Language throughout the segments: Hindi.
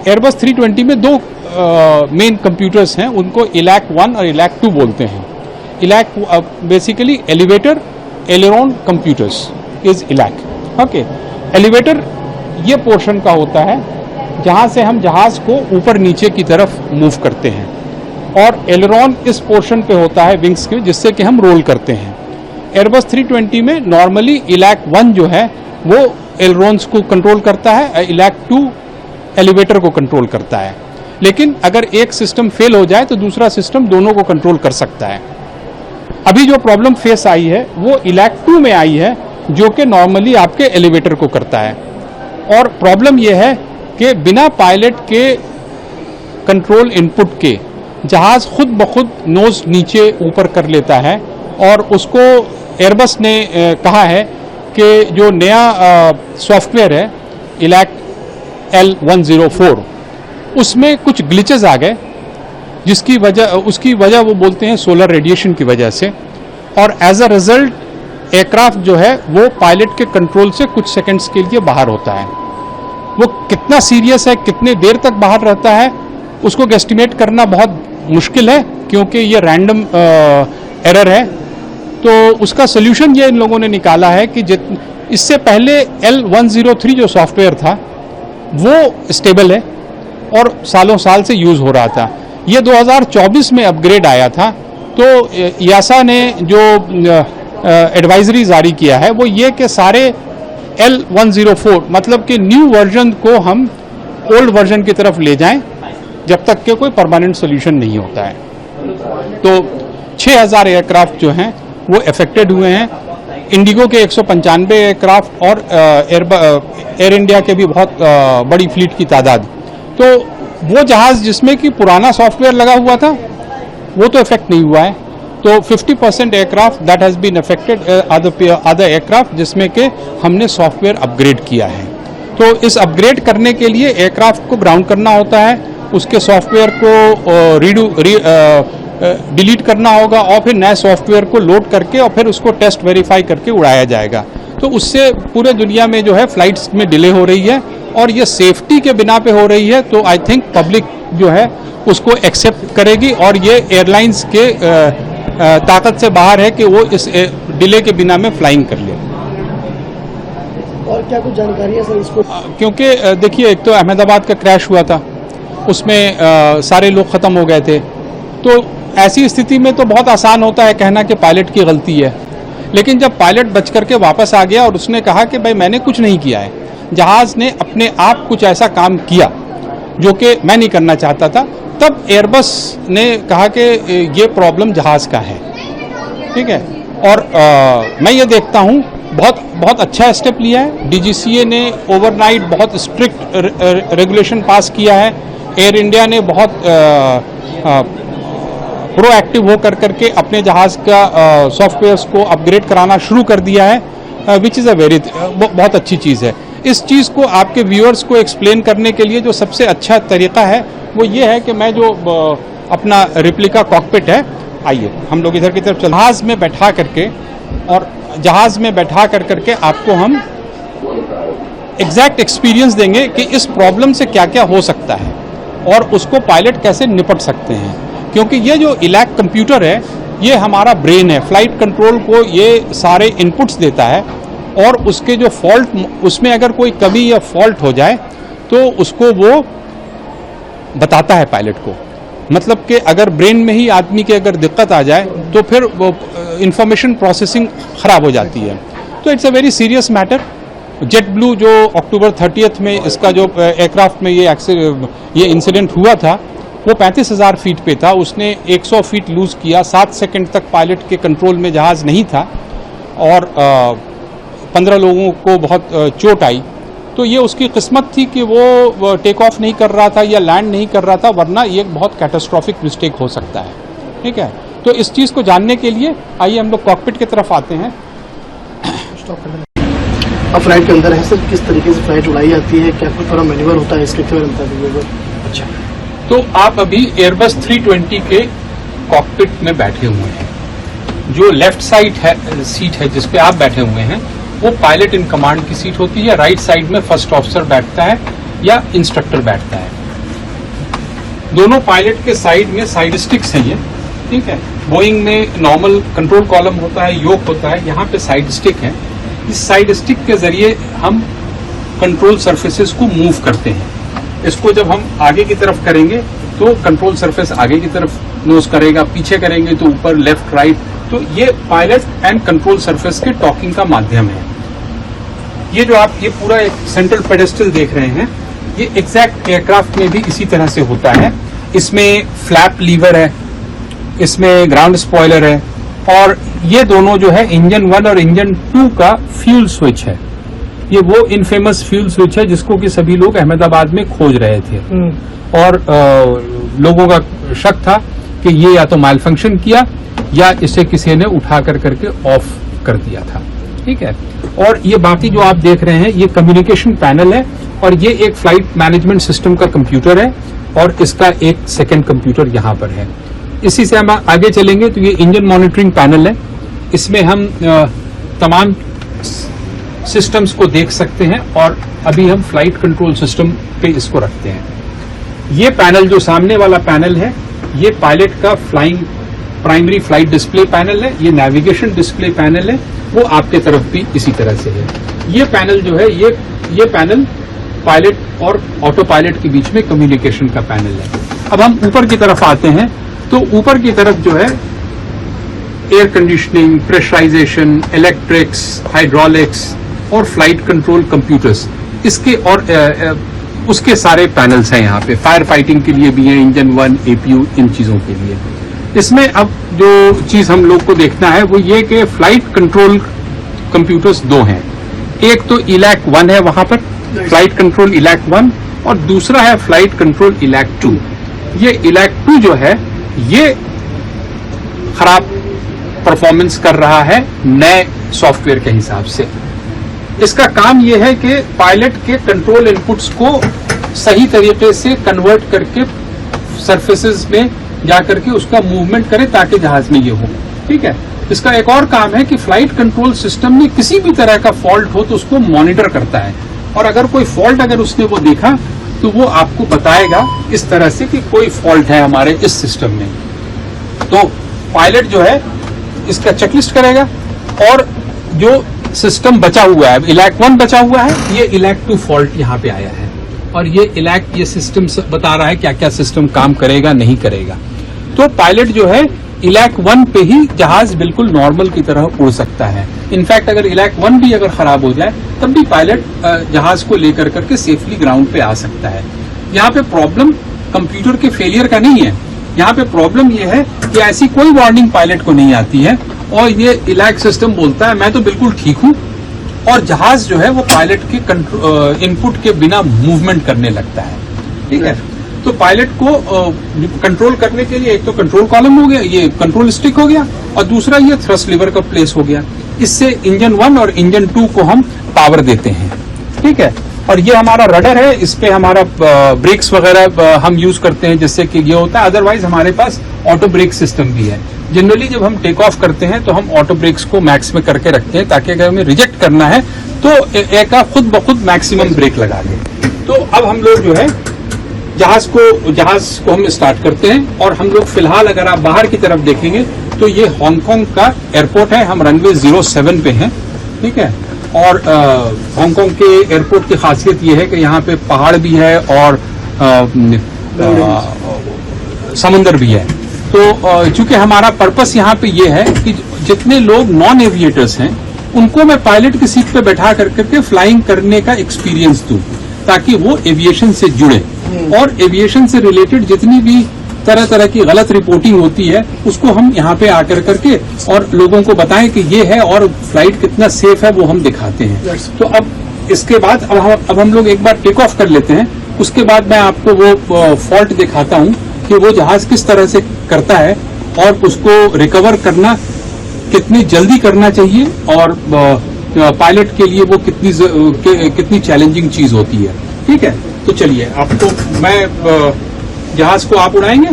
एयरबस 320 में दो मेन कंप्यूटर्स हैं, उनको इलैक 1 और इलैक 2 बोलते हैं। ELAC basically elevator aileron computers is ELAC. Okay, elevator ये पोर्शन का होता है जहां से हम जहाज को ऊपर नीचे की तरफ मूव करते हैं, और एलेरोन इस पोर्शन पे होता है विंग्स के, जिससे कि हम रोल करते हैं। एयरबस 320 में नॉर्मली इलैक 1 जो है वो एलेरोन्स को कंट्रोल करता है, इलैक 2 एलिवेटर को कंट्रोल करता है। लेकिन अगर एक सिस्टम फेल हो जाए तो दूसरा सिस्टम दोनों को कंट्रोल कर सकता है। अभी जो प्रॉब्लम फेस आई है वो इलैक 2 में आई है, जो कि नॉर्मली आपके एलिवेटर को करता है। और प्रॉब्लम यह है कि बिना पायलट के कंट्रोल इनपुट के जहाज खुद ब खुद नोज नीचे ऊपर कर लेता है, और उसको एयरबस ने कहा है कि जो नया सॉफ्टवेयर है इलैक L104 उसमें कुछ ग्लिचेस आ गए, उसकी वजह वो बोलते हैं सोलर रेडिएशन की वजह से, और एज अ रिजल्ट एयरक्राफ्ट जो है वो पायलट के कंट्रोल से कुछ सेकंड्स के लिए बाहर होता है। वो कितना सीरियस है, कितने देर तक बाहर रहता है, उसको गेस्टिमेट करना बहुत मुश्किल है, क्योंकि ये रैंडम एरर है। तो उसका सोल्यूशन ये इन लोगों ने निकाला है कि इससे पहले L103 जो सॉफ्टवेयर था वो स्टेबल है और सालों साल से यूज़ हो रहा था। ये 2024 में अपग्रेड आया था। तो यासा ने जो एडवाइजरी जारी किया है वो ये कि सारे L104 मतलब कि न्यू वर्जन को हम ओल्ड वर्जन की तरफ ले जाएं जब तक के कोई परमानेंट सोल्यूशन नहीं होता है। तो 6000 एयरक्राफ्ट जो हैं वो अफेक्टेड हुए हैं। इंडिगो के 195 एयरक्राफ्ट और एयर इंडिया के भी बहुत बड़ी फ्लीट की तादाद। तो वो जहाज़ जिसमें कि पुराना सॉफ्टवेयर लगा हुआ था वो तो इफेक्ट नहीं हुआ है। तो 50% aircraft that has been affected, other aircraft जिसमें कि हमने सॉफ्टवेयर अपग्रेड किया है। तो इस अपग्रेड करने के लिए एयरक्राफ्ट को ग्राउंड करना होता है, उसके सॉफ्टवेयर को डिलीट करना होगा और फिर नए सॉफ्टवेयर को लोड करके और फिर उसको टेस्ट वेरीफाई करके उड़ाया जाएगा। तो उससे पूरे दुनिया में जो है फ्लाइट्स में डिले हो रही है और ये सेफ्टी के बिना पे हो रही है। तो आई थिंक पब्लिक जो है उसको एक्सेप्ट करेगी और ये एयरलाइंस के ताकत से बाहर है कि वो इस डिले के बिना में फ्लाइंग कर ले। और क्या कुछ जानकारी है सर इसको? क्योंकि देखिए, एक तो अहमदाबाद का क्रैश हुआ था, उसमें सारे लोग ख़त्म हो गए थे। तो ऐसी स्थिति में तो बहुत आसान होता है कहना कि पायलट की गलती है, लेकिन जब पायलट बच करके वापस आ गया और उसने कहा कि भाई मैंने कुछ नहीं किया है, जहाज़ ने अपने आप कुछ ऐसा काम किया जो कि मैं नहीं करना चाहता था, तब एयरबस ने कहा कि ये प्रॉब्लम जहाज़ का है। ठीक है, और मैं ये देखता हूँ बहुत अच्छा स्टेप लिया है। DGCA ने ओवरनाइट बहुत स्ट्रिक्ट रेगुलेशन पास किया है। एयर इंडिया ने बहुत प्रोएक्टिव हो करके अपने जहाज़ का सॉफ्टवेयर्स को अपग्रेड कराना शुरू कर दिया है, विच इज़ बहुत अच्छी चीज़ है। इस चीज़ को आपके व्यूअर्स को एक्सप्लेन करने के लिए जो सबसे अच्छा तरीका है वो ये है कि मैं जो अपना रिप्लिका कॉकपिट है, आइए हम लोग इधर की तरफ चल, जहाज़ में बैठा करके और जहाज़ में बैठा करके आपको हम एग्जैक्ट एक्सपीरियंस देंगे कि इस प्रॉब्लम से क्या क्या हो सकता है और उसको पायलट कैसे निपट सकते हैं। क्योंकि ये जो इलैक कंप्यूटर है ये हमारा ब्रेन है, फ्लाइट कंट्रोल को ये सारे इनपुट्स देता है और उसके जो फॉल्ट, उसमें अगर कोई कमी या फॉल्ट हो जाए तो उसको वो बताता है पायलट को। मतलब कि अगर ब्रेन में ही आदमी की अगर दिक्कत आ जाए तो फिर वो इंफॉर्मेशन प्रोसेसिंग ख़राब हो जाती है। तो it's a very serious matter. Jet blue जो अक्टूबर 30 में इसका जो एयरक्राफ्ट में ये इंसिडेंट हुआ था वो 35,000 फीट पे था, उसने 100 फीट लूज़ किया, 7 सेकंड तक पायलट के कंट्रोल में जहाज़ नहीं था और 15 लोगों को बहुत चोट आई। तो ये उसकी किस्मत थी कि वो टेक ऑफ नहीं कर रहा था या लैंड नहीं कर रहा था, वरना ये बहुत कैटास्ट्रॉफिक मिस्टेक हो सकता है। ठीक है, तो इस चीज़ को जानने के लिए आइए हम लोग कॉकपिट की तरफ आते हैं। अब फ्लाइट के अंदर है सर, किस तरीके से फ्लाइट उड़ाई जाती है, क्या कुछ थोड़ा मैन्यूवर होता है, इसके बारे में बता दीजिएगा। अच्छा, तो आप अभी एयरबस 320 के कॉकपिट में बैठे हुए हैं। जो लेफ्ट साइड है सीट है जिस पे आप बैठे हुए हैं वो पायलट इन कमांड की सीट होती है। राइट साइड में फर्स्ट ऑफिसर बैठता है या इंस्ट्रक्टर बैठता है। दोनों पायलट के साइड में साइड स्टिक्स हैं ये, ठीक है। बोइंग में नॉर्मल कंट्रोल कॉलम होता है, योक होता है, यहाँ पे साइड स्टिक है। इस साइड स्टिक के जरिए हम कंट्रोल सरफेसेस को मूव करते हैं। इसको जब हम आगे की तरफ करेंगे तो कंट्रोल सरफेस आगे की तरफ नोज करेगा, पीछे करेंगे तो ऊपर, लेफ्ट, राइट। तो ये पायलट एंड कंट्रोल सरफेस के टॉकिंग का माध्यम है। ये जो आप ये पूरा एक सेंट्रल पेडेस्टल देख रहे हैं, ये एग्जैक्ट एयरक्राफ्ट में भी इसी तरह से होता है। इसमें फ्लैप लीवर है, इसमें ग्राउंड स्पॉइलर है, और ये दोनों जो है इंजन 1 और इंजन 2 का फ्यूल स्विच है। ये वो इनफेमस फ्यूल स्विच है जिसको कि सभी लोग अहमदाबाद में खोज रहे थे, और लोगों का शक था कि ये या तो माल फंक्शन किया या इसे किसी ने उठा करके ऑफ कर दिया था, ठीक है। और ये बाकी जो आप देख रहे हैं ये कम्युनिकेशन पैनल है, और ये एक फ्लाइट मैनेजमेंट सिस्टम का कंप्यूटर है, और इसका एक सेकेंड कंप्यूटर यहाँ पर है। इसी से हम आगे चलेंगे तो ये इंजन मॉनिटरिंग पैनल है। इसमें हम तमाम सिस्टम्स को देख सकते हैं, और अभी हम फ्लाइट कंट्रोल सिस्टम पे इसको रखते हैं। ये पैनल जो सामने वाला पैनल है, ये पायलट का प्राइमरी फ्लाइट डिस्प्ले पैनल है। ये नेविगेशन डिस्प्ले पैनल है, वो आपके तरफ भी इसी तरह से है। ये पैनल जो है, ये पैनल पायलट और ऑटो पायलट के बीच में कम्युनिकेशन का पैनल है। अब हम ऊपर की तरफ आते हैं, तो ऊपर की तरफ जो है air conditioning, pressurisation, electrics, hydraulics और फ्लाइट कंट्रोल कंप्यूटर्स, इसके और उसके सारे पैनल्स हैं यहाँ पे। फायर फाइटिंग के लिए भी है, इंजन 1, एपीयू, इन चीजों के लिए। इसमें अब जो चीज हम लोग को देखना है वो ये कि फ्लाइट कंट्रोल कंप्यूटर्स दो हैं। एक तो इलैक 1 है वहां पर, फ्लाइट कंट्रोल इलैक 1, और दूसरा है फ्लाइट कंट्रोल इलैक 2। ये इलैक 2 जो है ये खराब परफॉर्मेंस कर रहा है नए सॉफ्टवेयर के हिसाब से। इसका काम यह है कि पायलट के कंट्रोल इनपुट्स को सही तरीके से कन्वर्ट करके सरफेसेस में जाकर के उसका मूवमेंट करे ताकि जहाज में ये हो, ठीक है। इसका एक और काम है कि फ्लाइट कंट्रोल सिस्टम में किसी भी तरह का फॉल्ट हो तो उसको मॉनिटर करता है, और अगर कोई फॉल्ट अगर उसने वो देखा तो वो आपको बताएगा इस तरह से कि कोई फॉल्ट है हमारे इस सिस्टम में। तो पायलट जो है इसका चेकलिस्ट करेगा, और जो सिस्टम बचा हुआ है, इलैक 1 बचा हुआ है, ये इलैक 2 फॉल्ट यहाँ पे आया है, और ये सिस्टम बता रहा है क्या क्या सिस्टम काम करेगा नहीं करेगा। तो पायलट जो है इलैक 1 पे ही जहाज बिल्कुल नॉर्मल की तरह उड़ सकता है। इनफैक्ट अगर इलैक 1 भी अगर खराब हो जाए तब भी पायलट जहाज को लेकर करके सेफली ग्राउंड पे आ सकता है। यहाँ पे प्रॉब्लम कंप्यूटर के फेलियर का नहीं है, यहाँ पे प्रॉब्लम ये है कि ऐसी कोई वार्निंग पायलट को नहीं आती है, और ये इलैक सिस्टम बोलता है मैं तो बिल्कुल ठीक हूँ, और जहाज जो है वो पायलट के इनपुट के बिना मूवमेंट करने लगता है, ठीक है। तो पायलट को कंट्रोल करने के लिए एक तो कंट्रोल कॉलम हो गया, ये कंट्रोल स्टिक हो गया, और दूसरा ये थ्रस्ट लीवर का प्लेस हो गया। इससे इंजन 1 और इंजन 2 को हम पावर देते हैं, ठीक है। और ये हमारा रडर है, इस पे हमारा ब्रेक्स वगैरह हम यूज करते हैं जिससे कि ये होता है। अदरवाइज हमारे पास ऑटो ब्रेक सिस्टम भी है। जनरली जब हम टेक ऑफ करते हैं तो हम ऑटो ब्रेक्स को मैक्स में करके रखते हैं, ताकि अगर हमें रिजेक्ट करना है तो एक खुद ब खुद मैक्सिमम ब्रेक लगा दे। तो अब हम लोग जो है जहाज को हम स्टार्ट करते हैं, और हम लोग फिलहाल अगर आप बाहर की तरफ देखेंगे तो ये हांगकांग का एयरपोर्ट है। हम रनवे 07 पे हैं, ठीक है। और हांगकांग के एयरपोर्ट की खासियत ये है कि यहाँ पे पहाड़ भी है और समुंदर भी है। तो चूंकि हमारा पर्पस यहाँ पे ये है कि जितने लोग नॉन एविएटर्स हैं उनको मैं पायलट की सीट पे बैठा करके फ्लाइंग करने का एक्सपीरियंस दूं, ताकि वो एविएशन से जुड़े, और एविएशन से रिलेटेड जितनी भी तरह तरह की गलत रिपोर्टिंग होती है उसको हम यहाँ पे आकर करके और लोगों को बताएं कि ये है और फ्लाइट कितना सेफ है वो हम दिखाते हैं। तो अब इसके बाद अब हम लोग एक बार टेक ऑफ कर लेते हैं, उसके बाद मैं आपको वो फॉल्ट दिखाता हूँ कि वो जहाज किस तरह से करता है और उसको रिकवर करना कितनी जल्दी करना चाहिए, और पायलट के लिए वो कितनी चैलेंजिंग चीज होती है, ठीक है। तो चलिए आपको मैं जहाज को आप उड़ाएंगे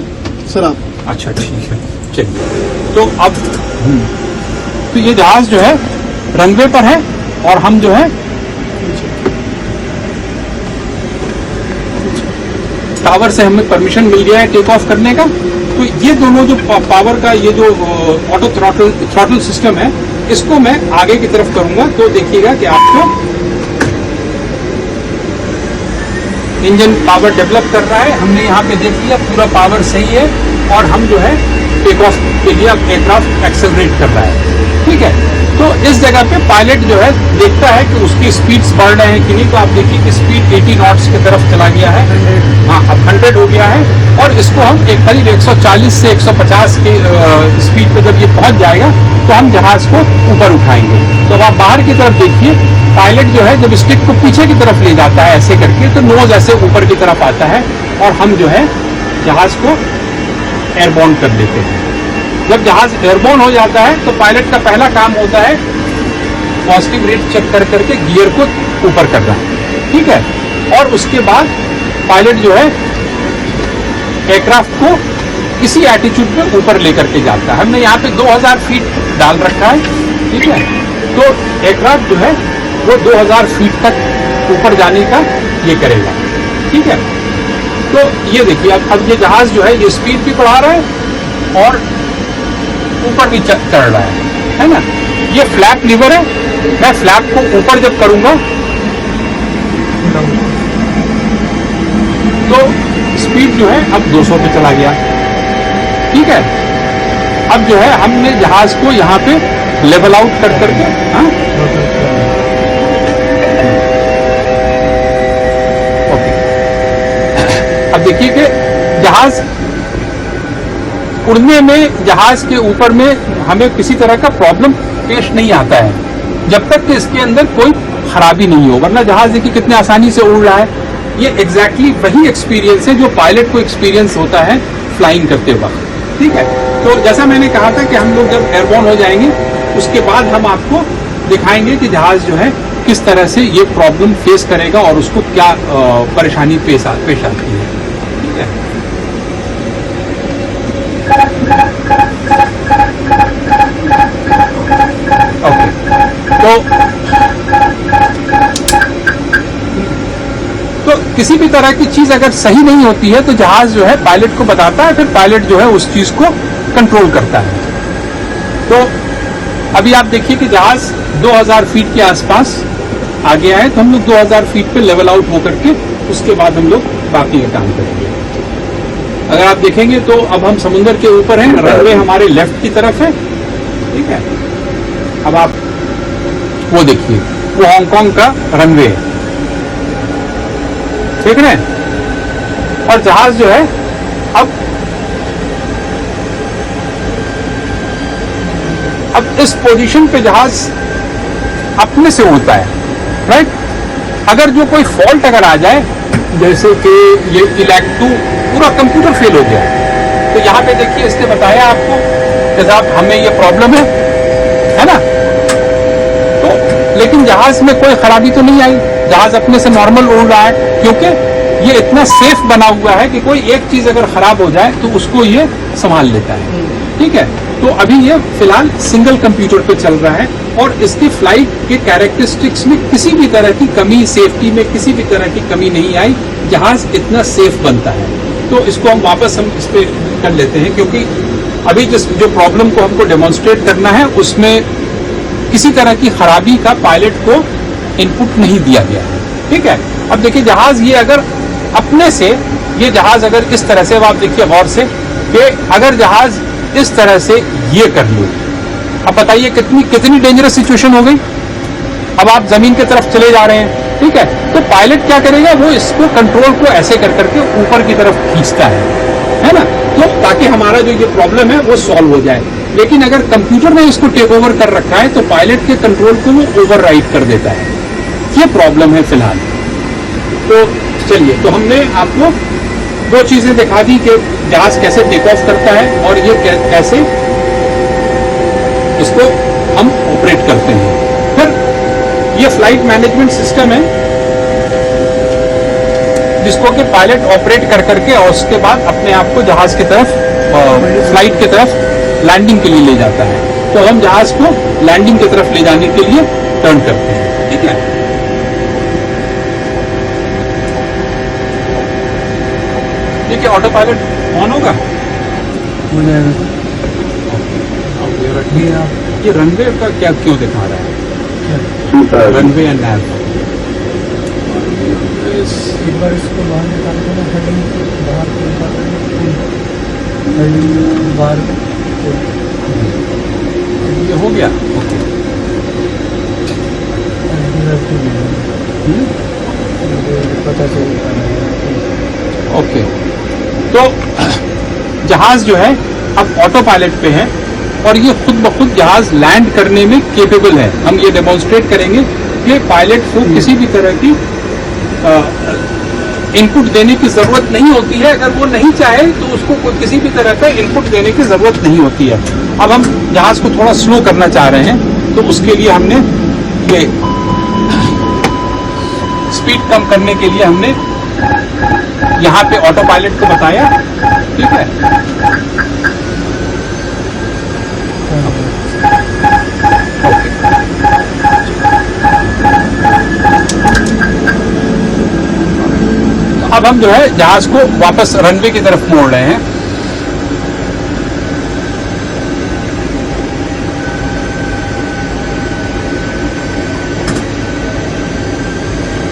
सर? आप? अच्छा ठीक है, चलिए। तो अब तो ये जहाज जो है रनवे पर है, और हम जो है टावर से हमें परमिशन मिल गया है टेक ऑफ करने का। तो ये दोनों जो पावर का ये जो ऑटो थ्रॉटल सिस्टम है, इसको मैं आगे की तरफ करूंगा तो देखिएगा कि आपको इंजन पावर डेवलप कर रहा है। हमने यहाँ पे देख लिया पूरा पावर सही है और हम जो है टेक ऑफ के लिए अब एयरक्राफ्ट एक्सेलरेट कर रहा है। ठीक है, तो इस जगह पे पायलट जो है देखता है कि उसकी स्पीड्स बढ़ रहे हैं कि नहीं। तो आप देखिए कि स्पीड 80 नॉट्स की तरफ चला गया है, हाँ अब 100 हो गया है। और इसको हम एक करीब 140 से 150 की स्पीड पे जब ये पहुंच जाएगा तो हम जहाज को ऊपर उठाएंगे। तो अब आप बाहर की तरफ देखिए, पायलट जो है जब स्टिक को पीछे की तरफ ले जाता है ऐसे करके, तो नोज ऐसे ऊपर की तरफ आता है और हम जो है जहाज को एयरबोर्न कर देते हैं। जब जहाज एयरबोर्न हो जाता है तो पायलट का पहला काम होता है पॉजिटिव रेट चेक कर करके गियर को ऊपर करना, ठीक है। और उसके बाद पायलट जो है एयरक्राफ्ट को इसी एटीट्यूड पे ऊपर लेकर के जाता है। हमने यहाँ पे 2000 फीट डाल रखा है, ठीक है। तो एयरक्राफ्ट जो है वो 2000 फीट तक ऊपर जाने का ये करेगा, ठीक है। तो ये देखिए अब ये जहाज जो है ये स्पीड भी बढ़ा रहा है और ऊपर भी चढ़ रहा है ना। ये फ्लैप लीवर है, मैं फ्लैप को ऊपर जब करूंगा तो स्पीड जो है अब 200 पे चला गया, ठीक है। अब जो है हमने जहाज को यहाँ पे लेवल आउट कर करके, हाँ ओके। अब देखिए कि जहाज उड़ने में, जहाज के ऊपर में हमें किसी तरह का प्रॉब्लम पेश नहीं आता है जब तक कि इसके अंदर कोई खराबी नहीं हो। वरना जहाज देखिए कितने आसानी से उड़ रहा है। ये एग्जैक्टली वही एक्सपीरियंस है जो पायलट को एक्सपीरियंस होता है फ्लाइंग करते वक्त, ठीक है। तो जैसा मैंने कहा था कि हम लोग जब एयरबोर्न हो जाएंगे उसके बाद हम आपको दिखाएंगे कि जहाज जो है किस तरह से ये प्रॉब्लम फेस करेगा और उसको क्या परेशानी पेश आती है, ठीक है। ओके, तो किसी भी तरह की चीज अगर सही नहीं होती है तो जहाज जो है पायलट को बताता है, फिर पायलट जो है उस चीज को कंट्रोल करता है। तो अभी आप देखिए कि जहाज 2000 फीट के आसपास आ गया है, तो हम लोग 2000 फीट पे लेवल आउट होकर के उसके बाद हम लोग बाकी का काम करेंगे। अगर आप देखेंगे तो अब हम समुद्र के ऊपर हैं, रनवे हमारे लेफ्ट की तरफ है, ठीक है। अब आप वो देखिए, वो हांगकांग का रनवे है, देख रहे हैं। और जहाज जो है अब इस पोजीशन पे जहाज अपने से उड़ता है, राइट। अगर जो कोई फॉल्ट अगर आ जाए, जैसे कि ये इलैक्ट 2 पूरा कंप्यूटर फेल हो गया, तो यहाँ पे देखिए इसने बताया आपको कि साहब हमें ये प्रॉब्लम है ना। तो लेकिन जहाज में कोई खराबी तो नहीं आई, जहाज अपने से नॉर्मल उड़ रहा है, क्योंकि ये इतना सेफ बना हुआ है कि कोई एक चीज अगर खराब हो जाए तो उसको ये संभाल लेता है, ठीक है। तो अभी ये फिलहाल सिंगल कंप्यूटर पे चल रहा है और इसकी फ्लाइट के कैरेक्टरिस्टिक्स में किसी भी तरह की कमी, सेफ्टी में किसी भी तरह की कमी नहीं आई। जहाज इतना सेफ बनता है। तो इसको हम वापस इस पे कर लेते हैं, क्योंकि अभी जो प्रॉब्लम को हमको डेमोन्स्ट्रेट करना है उसमें किसी तरह की खराबी का पायलट को इनपुट नहीं दिया गया है, ठीक है। अब देखिए जहाज ये अगर अपने से, ये जहाज अगर इस तरह से, अब आप देखिए गौर से कि अगर जहाज इस तरह से ये कर लो, अब बताइए कितनी डेंजरस सिचुएशन हो गई। अब आप जमीन की तरफ चले जा रहे हैं, ठीक है। तो पायलट क्या करेगा, वो इसको कंट्रोल को ऐसे कर करके ऊपर की तरफ खींचता है ना, तो ताकि हमारा जो ये प्रॉब्लम है वो सॉल्व हो जाए। लेकिन अगर कंप्यूटर ने इसको टेक ओवर कर रखा है तो पायलट के कंट्रोल को वो ओवरराइड कर देता है। ये प्रॉब्लम है फिलहाल। तो चलिए, तो हमने आपको दो चीजें दिखा दी कि जहाज कैसे टेक ऑफ करता है और ये कैसे इसको हम ऑपरेट करते हैं। फिर ये फ्लाइट मैनेजमेंट सिस्टम है जिसको कि पायलट ऑपरेट कर करके और उसके बाद अपने आप को जहाज की तरफ, फ्लाइट की तरफ लैंडिंग के लिए ले जाता है। तो हम जहाज को लैंडिंग की तरफ ले जाने के लिए टर्न करते हैं, ठीक है। देखिए ऑटो पायलट ऑन होगा। ये रनवे का क्या क्यों दिखा रहा है? रनवे एंड नैव एक बार इसको बाहर निकाल के ना हेडिंग बाहर ये हो गया। पता चलता ओके, तो जहाज जो है अब ऑटो पायलट पे है और ये खुद ब खुद जहाज लैंड करने में केपेबल है। हम ये डेमोन्स्ट्रेट करेंगे कि पायलट को किसी भी तरह की इनपुट देने की जरूरत नहीं होती है। अगर वो नहीं चाहे तो उसको किसी भी तरह का इनपुट देने की जरूरत नहीं होती है। अब हम जहाज को थोड़ा स्लो करना चाह रहे हैं, तो उसके लिए हमने ये स्पीड कम करने के लिए हमने यहाँ पे ऑटो पायलट को बताया। ठीक है, अब हम जो है जहाज को वापस रनवे की तरफ मोड़ रहे हैं।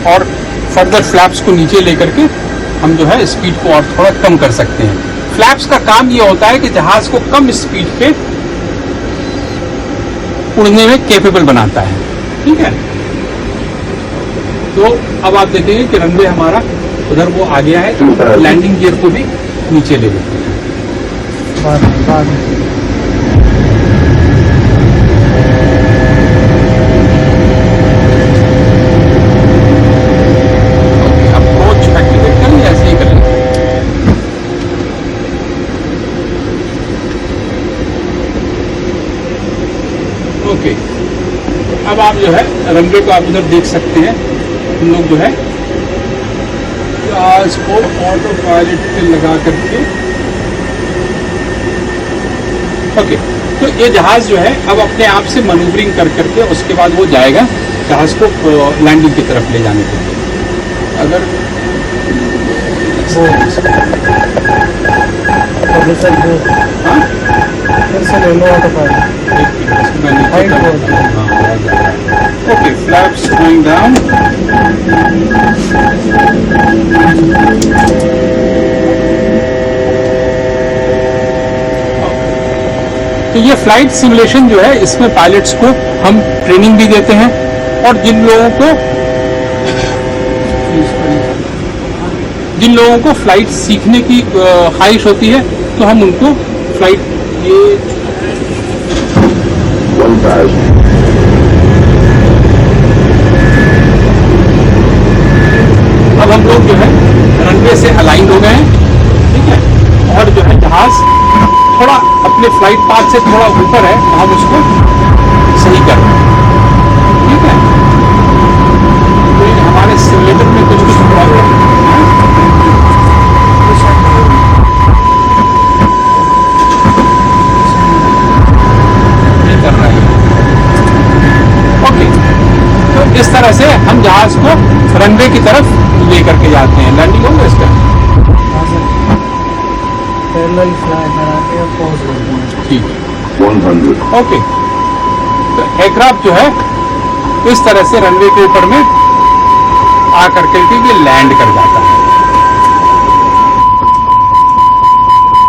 और फर्दर फ्लैप्स को नीचे लेकर के हम जो है स्पीड को और थोड़ा कम कर सकते हैं। फ्लैप्स का काम ये होता है कि जहाज को कम स्पीड पे उड़ने में कैपेबल बनाता है। ठीक है, तो अब आप देखेंगे कि रनवे हमारा उधर वो आ गया है, तो लैंडिंग गियर को भी नीचे ले लेते हैं। अप्रोच एक्टिवेट करें या ऐसे ही करें? ओके, अब आप जो है रनवे को आप उधर देख सकते हैं। हम लोग जो है जहाज को ऑटो पायलट पे लगा करके, ओके, तो ये जहाज जो है अब अपने आप से मैन्यूवरिंग कर करके उसके बाद वो जाएगा जहाज को लैंडिंग की तरफ ले जाने के लिए। अगर ओके, फ्लैप्स गोइंग डाउन। तो ये फ्लाइट सिमुलेशन जो है, इसमें पायलट्स को हम ट्रेनिंग भी देते हैं और जिन लोगों को फ्लाइट सीखने की ख्वाहिश होती है तो हम उनको फ्लाइट अब हम लोग जो है रनवे से अलाइन हो गए हैं। ठीक है, और जो है जहाज थोड़ा अपने फ्लाइट पाथ से थोड़ा ऊपर है, तो हम उसको सही कर रहे हैं। ठीक है, तो हमारे सिमुलेटर में कुछ प्रॉब्लम कर रहा है। ओके, तो इस तरह से हम जहाज को रनवे की तरफ लेकर के जाते हैं। लैंडिंग होगा इसका। ठीक है, 100। ओके, तो एयरक्राफ्ट जो है इस तरह से रनवे के ऊपर में आ करके ये लैंड कर जाता है।